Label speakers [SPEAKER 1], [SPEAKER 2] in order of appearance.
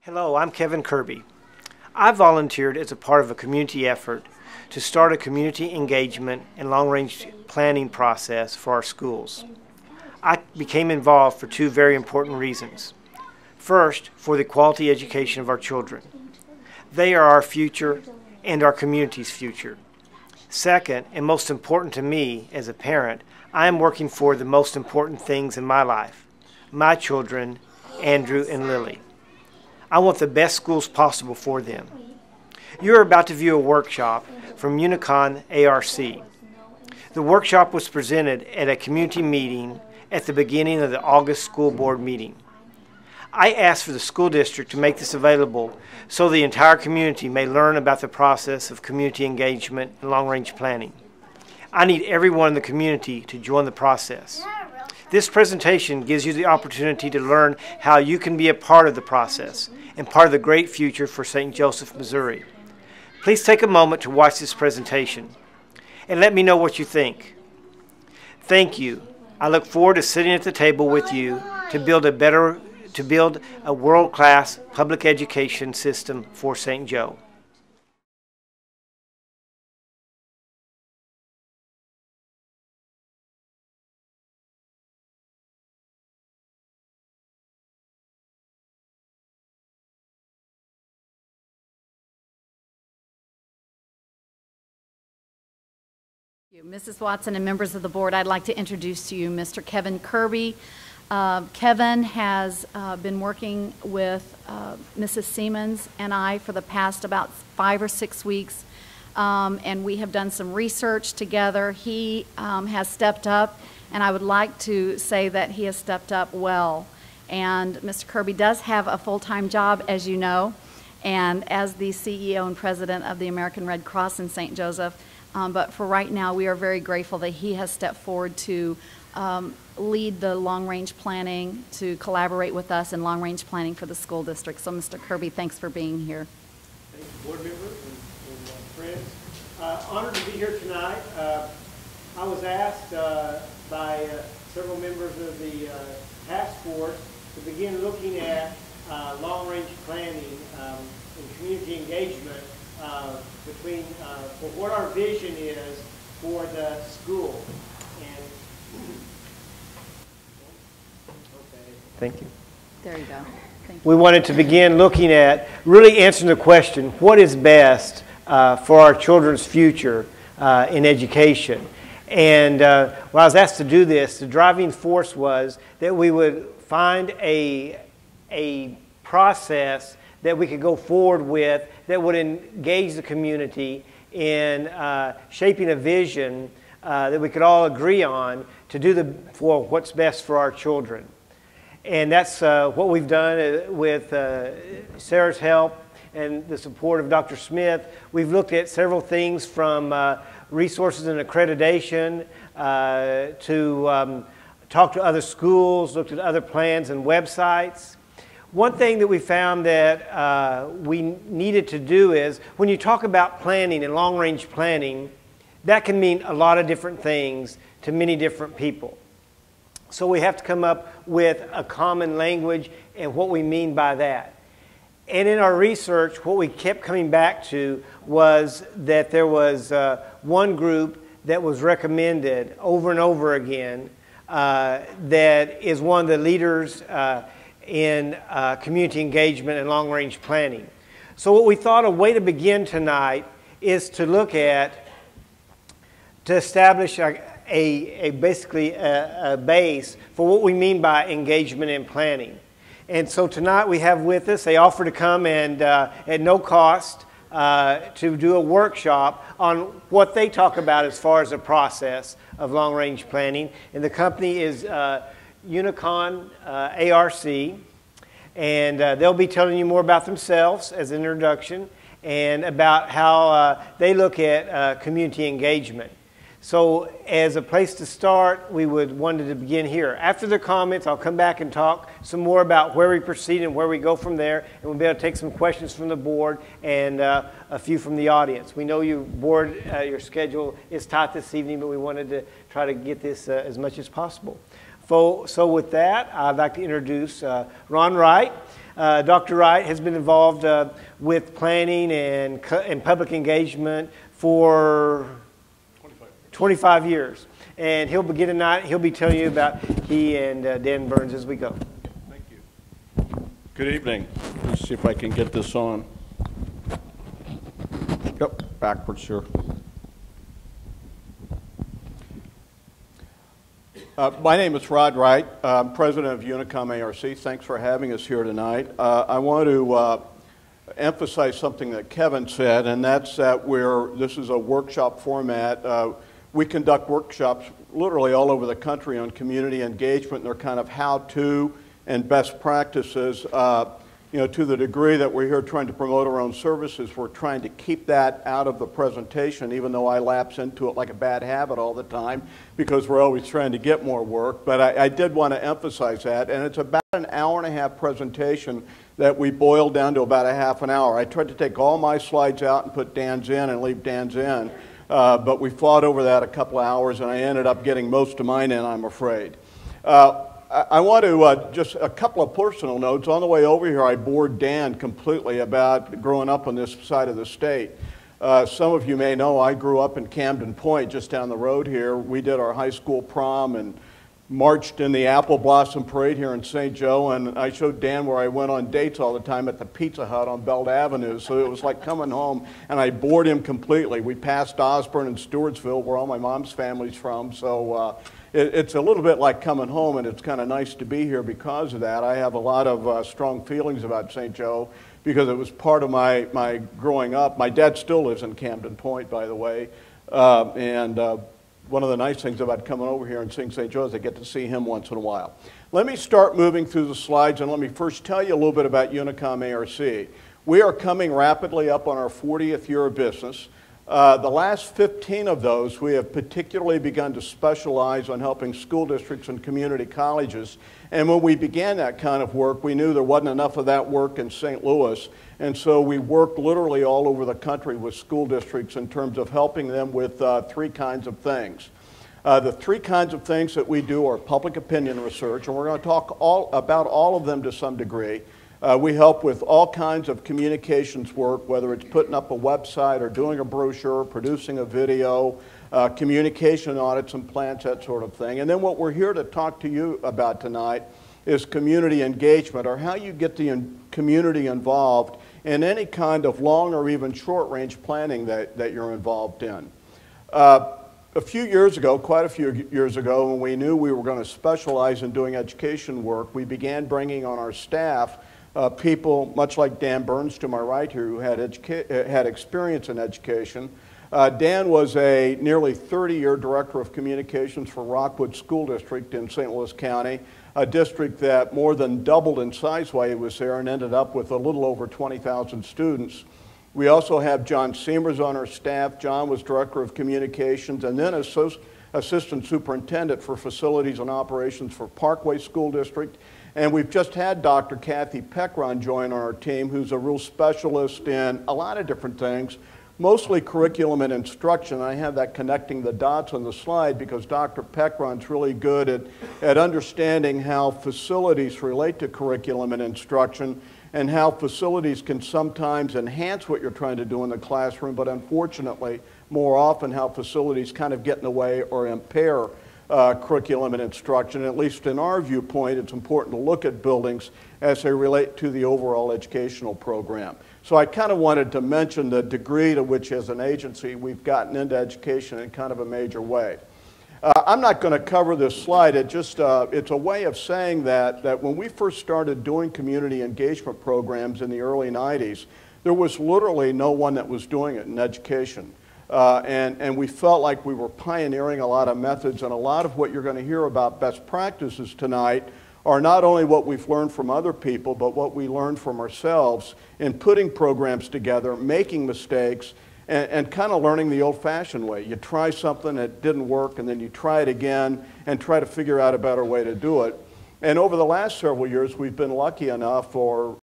[SPEAKER 1] Hello, I'm Kevin Kirby. I volunteered as a part of a community effort to start a community engagement and long-range planning process for our schools. I became involved for two very important reasons. First, for the quality education of our children. They are our future and our community's future. Second, and most important to me as a parent, I am working for the most important things in my life, my children, Andrew and Lily. I want the best schools possible for them. You are about to view a workshop from Unicom ARC. The workshop was presented at a community meeting at the beginning of the August school board meeting. I asked for the school district to make this available so the entire community may learn about the process of community engagement and long-range planning. I need everyone in the community to join the process. This presentation gives you the opportunity to learn how you can be a part of the process and part of the great future for St. Joseph, Missouri. Please take a moment to watch this presentation and let me know what you think. Thank you. I look forward to sitting at the table with you to build a world-class public education system for St. Joe.
[SPEAKER 2] Mrs. Watson and members of the board, I'd like to introduce to you Mr. Kevin Kirby. Kevin has been working with Mrs. Siemens and I for the past about 5 or 6 weeks, and we have done some research together. He has stepped up, and I would like to say that he has stepped up well. And Mr. Kirby does have a full-time job, as you know, and as the CEO and president of the American Red Cross in St. Joseph. But for right now, we are very grateful that he has stepped forward to lead the long-range planning, to collaborate with us in long-range planning for the school district. So, Mr. Kirby, thanks for being here.
[SPEAKER 1] Thank you, board members and friends. Honored to be here tonight. I was asked by several members of the task force to begin looking at long-range planning and community engagement between for what our vision is for the school. And okay, thank you.
[SPEAKER 2] There you go. Thank you.
[SPEAKER 1] We wanted to begin looking at really answering the question, what is best for our children's future in education? And when I was asked to do this, the driving force was that we would find a process that we could go forward with that would engage the community in shaping a vision that we could all agree on to do for what's best for our children. And that's what we've done with Sarah's help and the support of Dr. Smith. We've looked at several things from resources and accreditation to talk to other schools, looked at other plans and websites. One thing that we found that we needed to do is, when you talk about planning and long-range planning, that can mean a lot of different things to many different people. So we have to come up with a common language and what we mean by that. And in our research, what we kept coming back to was that there was one group that was recommended over and over again that is one of the leaders in community engagement and long-range planning. So what we thought a way to begin tonight is to look at, to establish basically a base for what we mean by engagement and planning. And so tonight we have with us, they offer to come and at no cost to do a workshop on what they talk about as far as the process of long-range planning. And the company is Unicom ARC, and they'll be telling you more about themselves as an introduction and about how they look at community engagement. So as a place to start, we wanted to begin here. After the comments, I'll come back and talk some more about where we proceed and where we go from there, and we'll be able to take some questions from the board and a few from the audience. We know your schedule is tight this evening, but we wanted to try to get this as much as possible. So with that, I'd like to introduce Ron Wright. Dr. Wright has been involved with planning and public engagement for 25 years. And he'll begin tonight. He'll be telling you about he and Dan Burns as we go.
[SPEAKER 3] Thank you. Good evening. Let's see if I can get this on. Yep, backwards here. My name is Rod Wright. I'm president of Unicom ARC. Thanks for having us here tonight. I want to emphasize something that Kevin said, and that's that this is a workshop format. We conduct workshops literally all over the country on community engagement, and they're kind of how-to and best practices. To the degree that we're here trying to promote our own services, we're trying to keep that out of the presentation, even though I lapse into it like a bad habit all the time, because we're always trying to get more work. But I did want to emphasize that, and it's about an hour-and-a-half presentation that we boiled down to about a half an hour. I tried to take all my slides out and put Dan's in and leave Dan's in, but we fought over that a couple of hours, and I ended up getting most of mine in, I'm afraid. I want to just a couple of personal notes. On the way over here, I bored Dan completely about growing up on this side of the state. Some of you may know I grew up in Camden Point, just down the road here. We did our high school prom and marched in the Apple Blossom Parade here in St. Joe, and I showed Dan where I went on dates all the time at the Pizza Hut on Belt Avenue, so it was like coming home, and I bored him completely. We passed Osborne and Stewartsville, where all my mom's family's from, so it's a little bit like coming home, and it's kind of nice to be here because of that. I have a lot of strong feelings about St. Joe because it was part of my growing up. My dad still lives in Camden Point, by the way, and one of the nice things about coming over here and seeing St. Joe is I get to see him once in a while. Let me start moving through the slides, and let me first tell you a little bit about Unicom ARC. We are coming rapidly up on our 40th year of business. The last 15 of those, we have particularly begun to specialize on helping school districts and community colleges. And when we began that kind of work, we knew there wasn't enough of that work in St. Louis. And so we worked literally all over the country with school districts in terms of helping them with three kinds of things. The three kinds of things that we do are public opinion research, and we're going to talk about all of them to some degree. We help with all kinds of communications work, whether it's putting up a website or doing a brochure, producing a video, communication audits and plans, that sort of thing. And then what we're here to talk to you about tonight is community engagement, or how you get the community involved in any kind of long or even short-range planning that you're involved in. A few years ago, quite a few years ago, when we knew we were going to specialize in doing education work, we began bringing on our staff people, much like Dan Burns to my right here, who had experience in education. Dan was a nearly 30-year director of communications for Rockwood School District in St. Louis County, a district that more than doubled in size while he was there and ended up with a little over 20,000 students. We also have John Seamers on our staff. John was director of communications and then assistant superintendent for facilities and operations for Parkway School District. And we've just had Dr. Kathy Peckron join our team, who's a real specialist in a lot of different things, mostly curriculum and instruction. I have that connecting the dots on the slide because Dr. Peckron's really good at understanding how facilities relate to curriculum and instruction, and how facilities can sometimes enhance what you're trying to do in the classroom, but unfortunately, more often how facilities kind of get in the way or impair curriculum and instruction. At least in our viewpoint, it's important to look at buildings as they relate to the overall educational program. So I kind of wanted to mention the degree to which, as an agency, we've gotten into education in kind of a major way. I'm not going to cover this slide. It's a way of saying that when we first started doing community engagement programs in the early 90s, there was literally no one that was doing it in education. And we felt like we were pioneering a lot of methods, and a lot of what you're going to hear about best practices tonight are not only what we've learned from other people, but what we learned from ourselves in putting programs together, making mistakes, and kind of learning the old-fashioned way. You try something that didn't work, and then you try it again and try to figure out a better way to do it. And over the last several years, we've been lucky enough, or